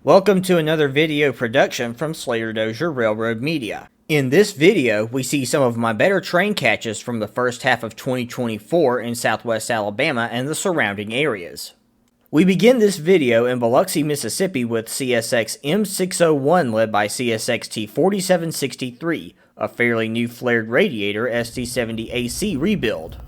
Welcome to another video production from Slater Dozier Railroad Media. In this video, we see some of my better train catches from the first half of 2024 in southwest Alabama and the surrounding areas. We begin this video in Biloxi, Mississippi with CSX M601 led by CSXT 4763, a fairly new flared radiator ST70AC rebuild.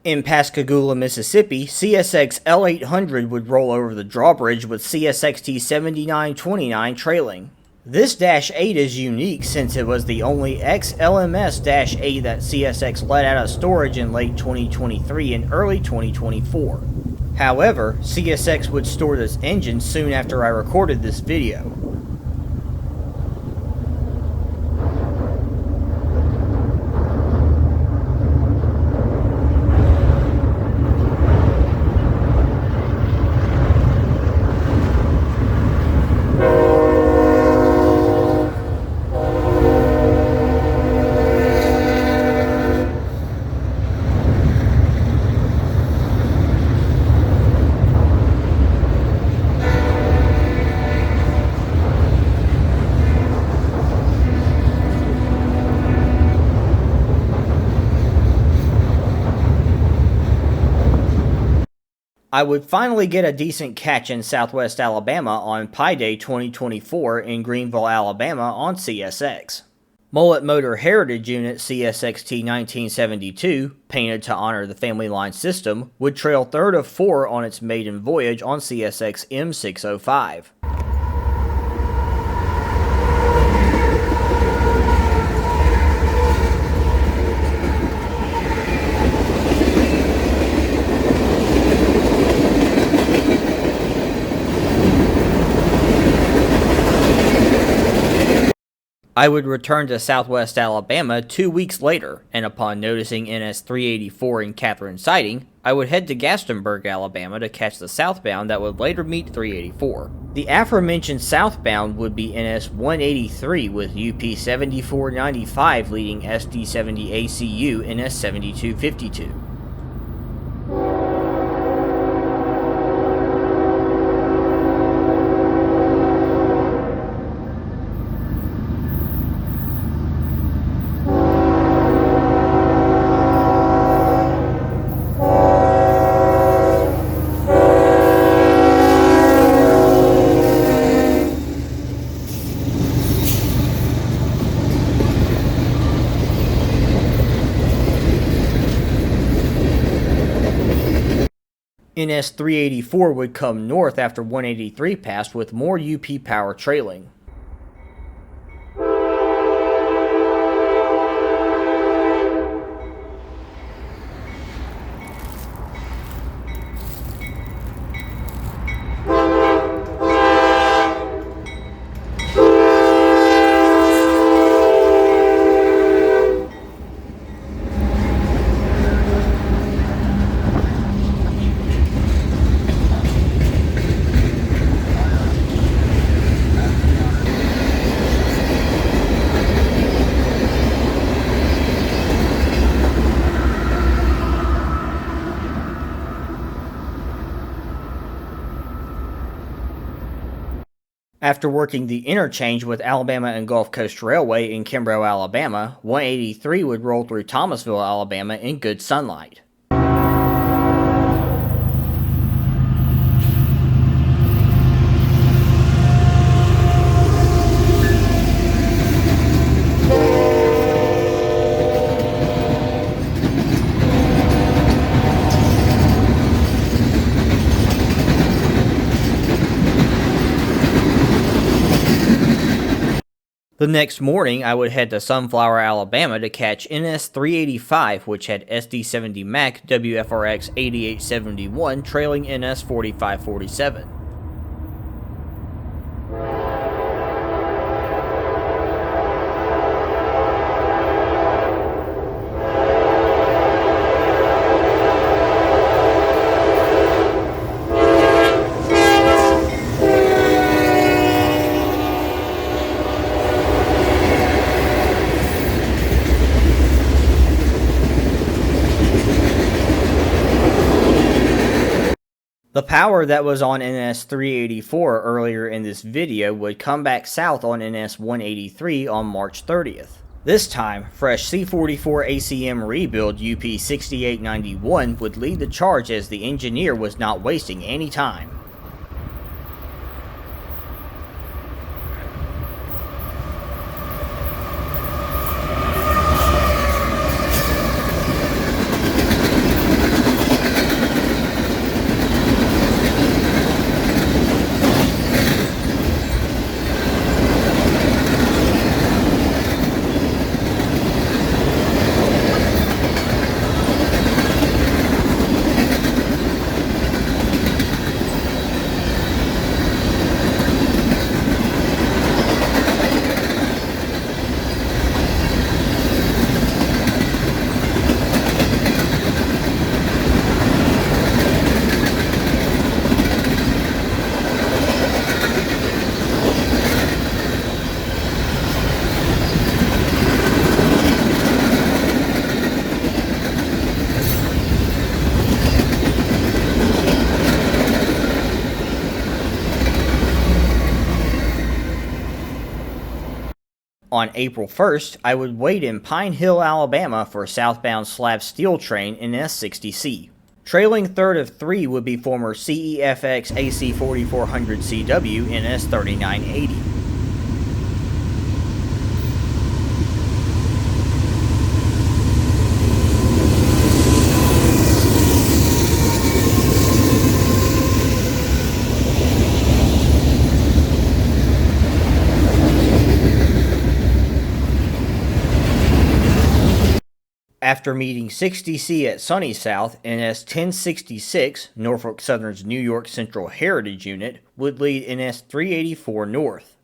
In Pascagoula, Mississippi, CSX L800 would roll over the drawbridge with CSXT 7929 trailing. This Dash 8 is unique since it was the only ex-LMS Dash 8 that CSX let out of storage in late 2023 and early 2024. However, CSX would store this engine soon after I recorded this video. I would finally get a decent catch in southwest Alabama on Pi Day 2024 in Greenville, Alabama on CSX. Mullet Motor Heritage Unit CSXT 1972, painted to honor the family line system, would trail third of 4 on its maiden voyage on CSX M605. I would return to southwest Alabama 2 weeks later, and upon noticing NS 384 in Catherine Siding, I would head to Gastonburg, Alabama to catch the southbound that would later meet 384. The aforementioned southbound would be NS 183 with UP 7495 leading SD70 ACU NS 7252. NS 384 would come north after 183 passed with more UP power trailing. After working the interchange with Alabama and Gulf Coast Railway in Kimbrough, Alabama, 183 would roll through Thomasville, Alabama in good sunlight. The next morning, I would head to Sunflower, Alabama to catch NS 385, which had SD70 Mac WFRX 8871 trailing NS 4547. The power that was on NS 384 earlier in this video would come back south on NS 183 on March 30th. This time, fresh C44 ACM rebuild UP 6891 would lead the charge as the engineer was not wasting any time. On April 1st, I would wait in Pine Hill, Alabama for a southbound slab steel train in S60C. Trailing third of three would be former CEFX AC 4400CW in S3980. After meeting 60C at Sunny South, NS 1066, Norfolk Southern's New York Central Heritage Unit, would lead NS 384 north.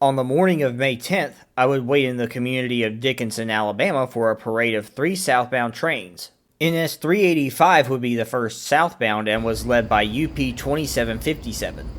On the morning of May 10th, I would wait in the community of Dickinson, Alabama for a parade of 3 southbound trains. NS 385 would be the first southbound and was led by UP 2757.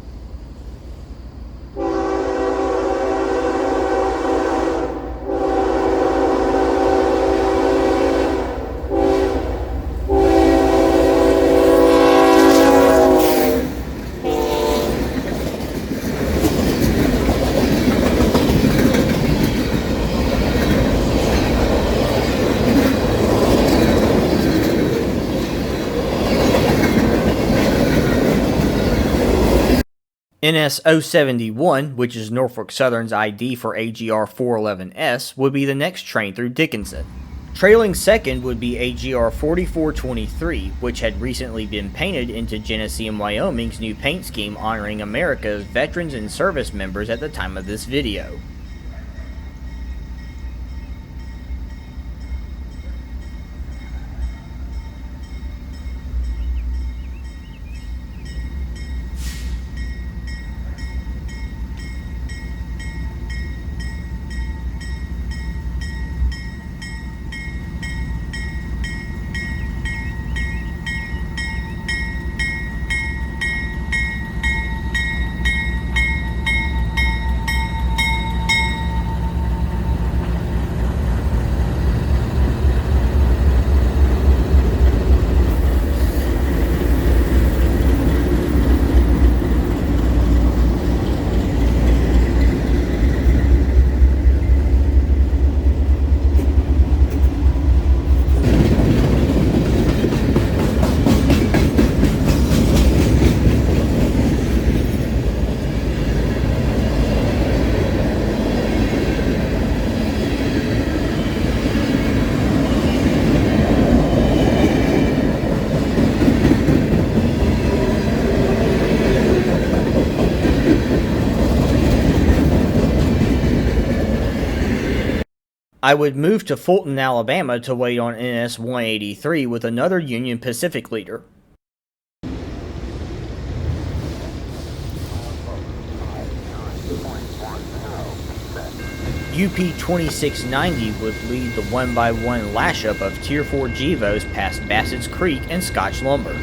NS 071, which is Norfolk Southern's ID for AGR 411S, would be the next train through Dickinson. Trailing second would be AGR 4423, which had recently been painted into Genesee and Wyoming's new paint scheme honoring America's veterans and service members at the time of this video. I would move to Fulton, Alabama to wait on NS 183 with another Union Pacific leader. UP 2690 would lead the 1x1 lash-up of Tier 4 GEVOs past Bassett's Creek and Scotch Lumber.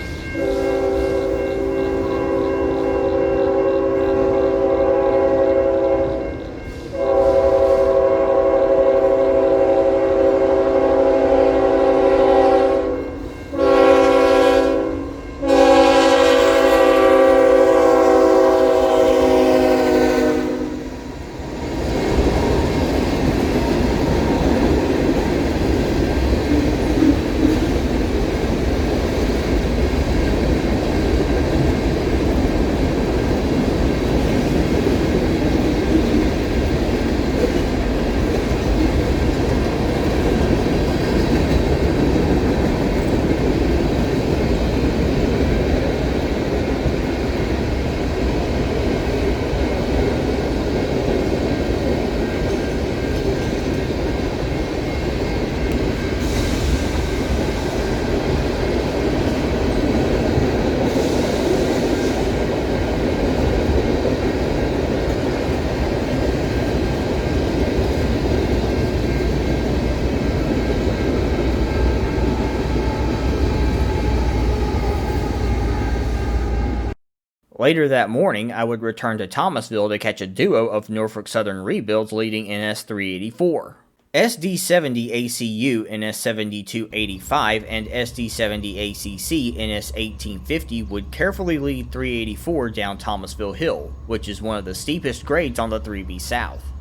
Later that morning, I would return to Thomasville to catch a duo of Norfolk Southern rebuilds leading NS 384. SD-70 ACU NS 7285 and SD-70 ACC NS 1850 would carefully lead 384 down Thomasville Hill, which is one of the steepest grades on the 3B South.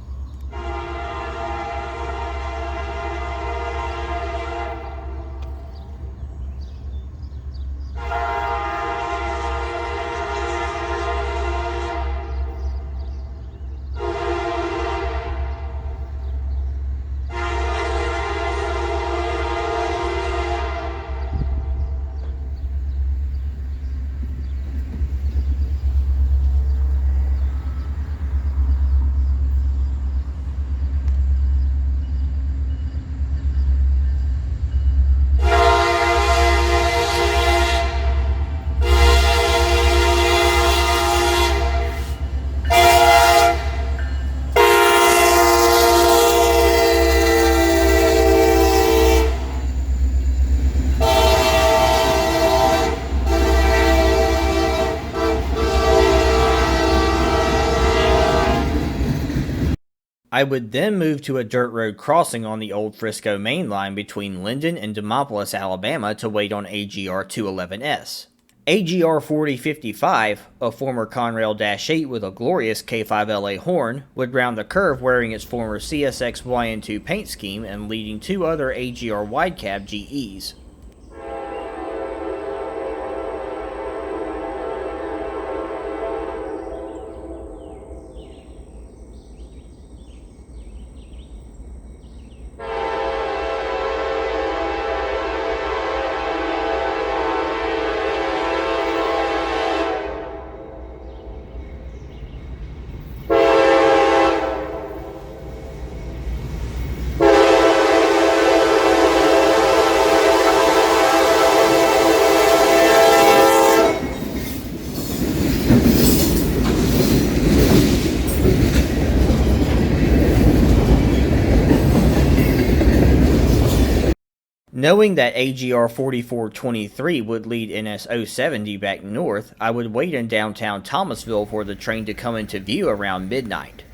I would then move to a dirt road crossing on the old Frisco main line between Linden and Demopolis, Alabama to wait on AGR 211S. AGR 4055, a former Conrail-8 with a glorious K5LA horn, would round the curve wearing its former CSX YN2 paint scheme and leading two other AGR wide cab GEs. Knowing that AGR 4423 would lead NS 070 back north, I would wait in downtown Thomasville for the train to come into view around midnight.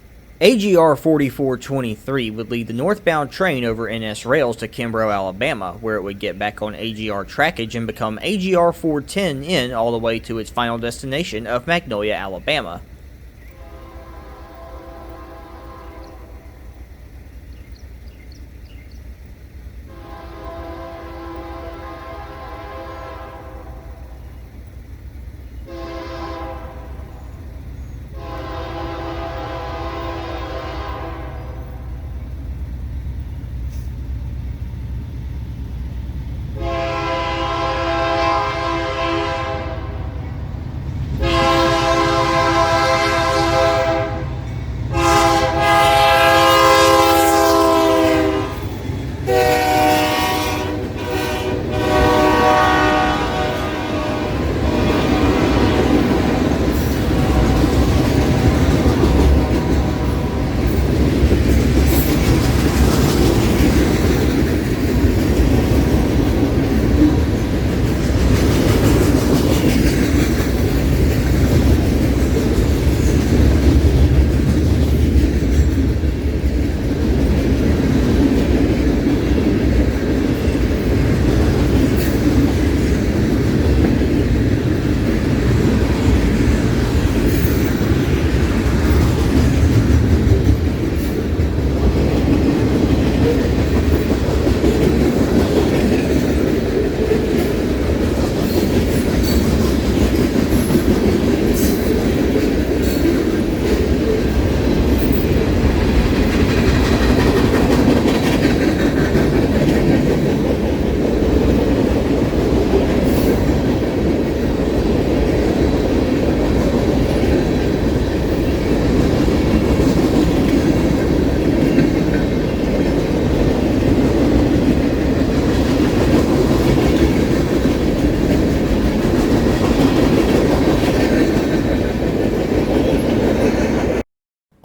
AGR 4423 would lead the northbound train over NS rails to Kimbrough, Alabama, where it would get back on AGR trackage and become AGR 410N all the way to its final destination of Magnolia, Alabama.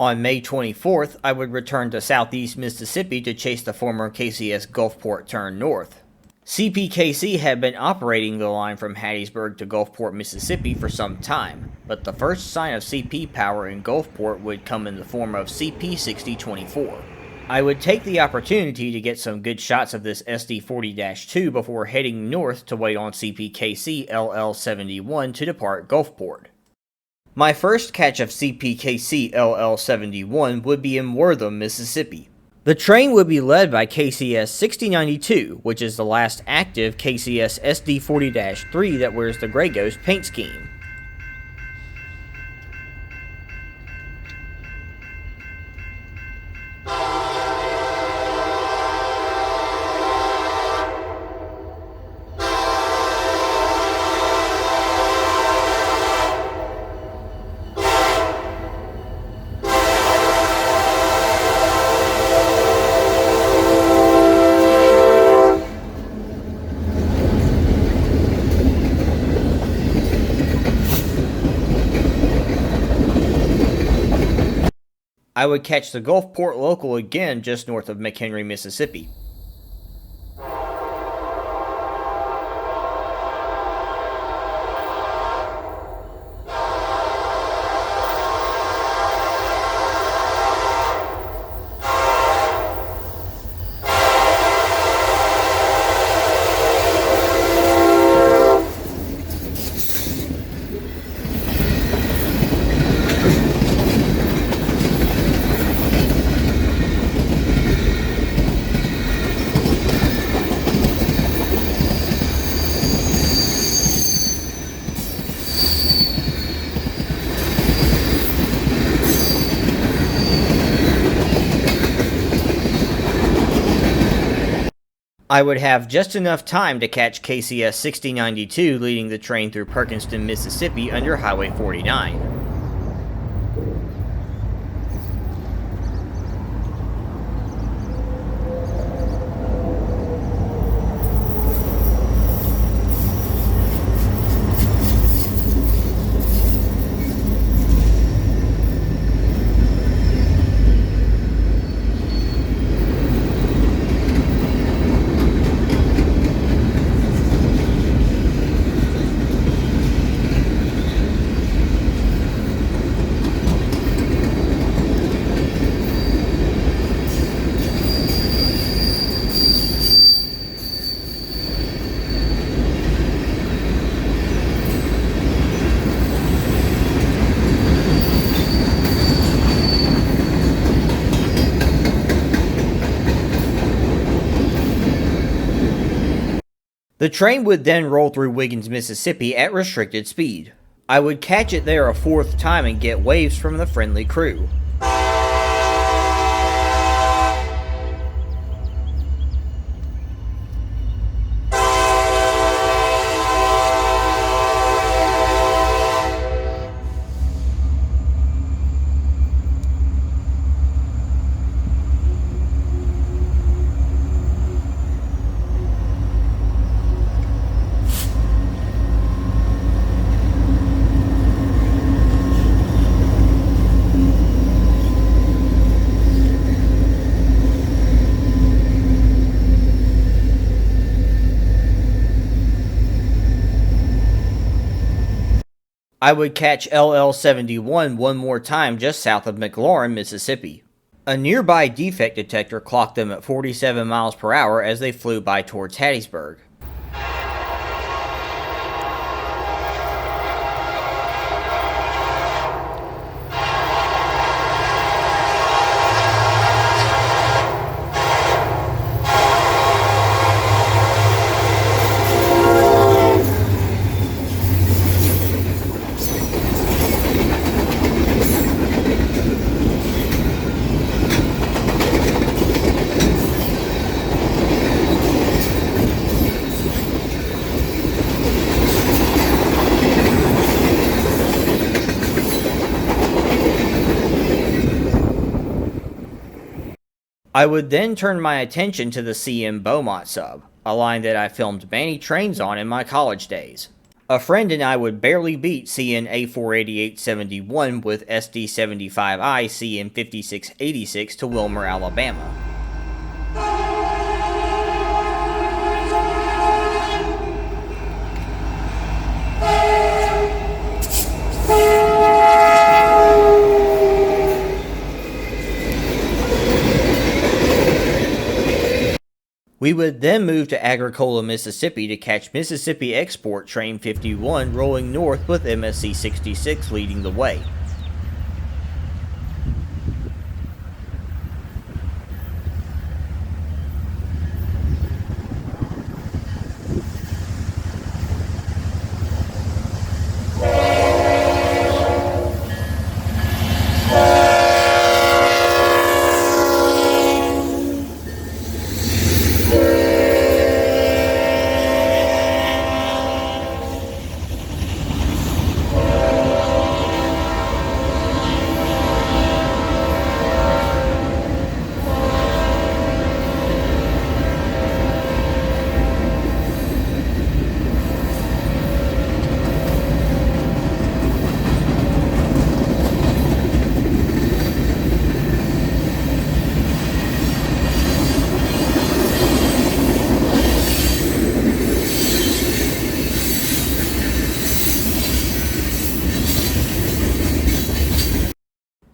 On May 24th, I would return to southeast Mississippi to chase the former KCS Gulfport turn north. CPKC had been operating the line from Hattiesburg to Gulfport, Mississippi for some time, but the first sign of CP power in Gulfport would come in the form of CP-6024. I would take the opportunity to get some good shots of this SD-40-2 before heading north to wait on CPKC LL-71 to depart Gulfport. My first catch of CPKC LL-71 would be in Wortham, Mississippi. The train would be led by KCS 6092, which is the last active KCS SD-40-3 that wears the Grey Ghost paint scheme. I would catch the Gulfport local again just north of McHenry, Mississippi. I would have just enough time to catch KCS 6092 leading the train through Perkinston, Mississippi under Highway 49. The train would then roll through Wiggins, Mississippi at restricted speed. I would catch it there a fourth time and get waves from the friendly crew. I would catch LL-71 one more time just south of McLaurin, Mississippi. A nearby defect detector clocked them at 47 miles per hour as they flew by towards Hattiesburg. I would then turn my attention to the CM Beaumont sub, a line that I filmed many trains on in my college days. A friend and I would barely beat CN A48871 with SD75I CN 5686 to Wilmer, Alabama. We would then move to Agricola, Mississippi to catch Mississippi Export Train 51 rolling north with MSC 66 leading the way.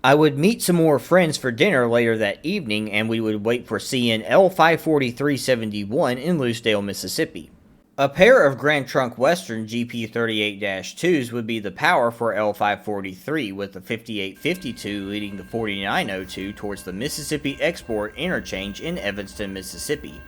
I would meet some more friends for dinner later that evening, and we would wait for CN L54371 in Lucedale, Mississippi. A pair of Grand Trunk Western GP38-2s would be the power for L543, with the 5852 leading the 4902 towards the Mississippi Export Interchange in Evanston, Mississippi.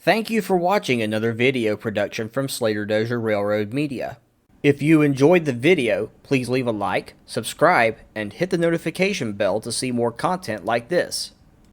Thank you for watching another video production from Slater Dozier Railroad Media. If you enjoyed the video, please leave a like, subscribe, and hit the notification bell to see more content like this.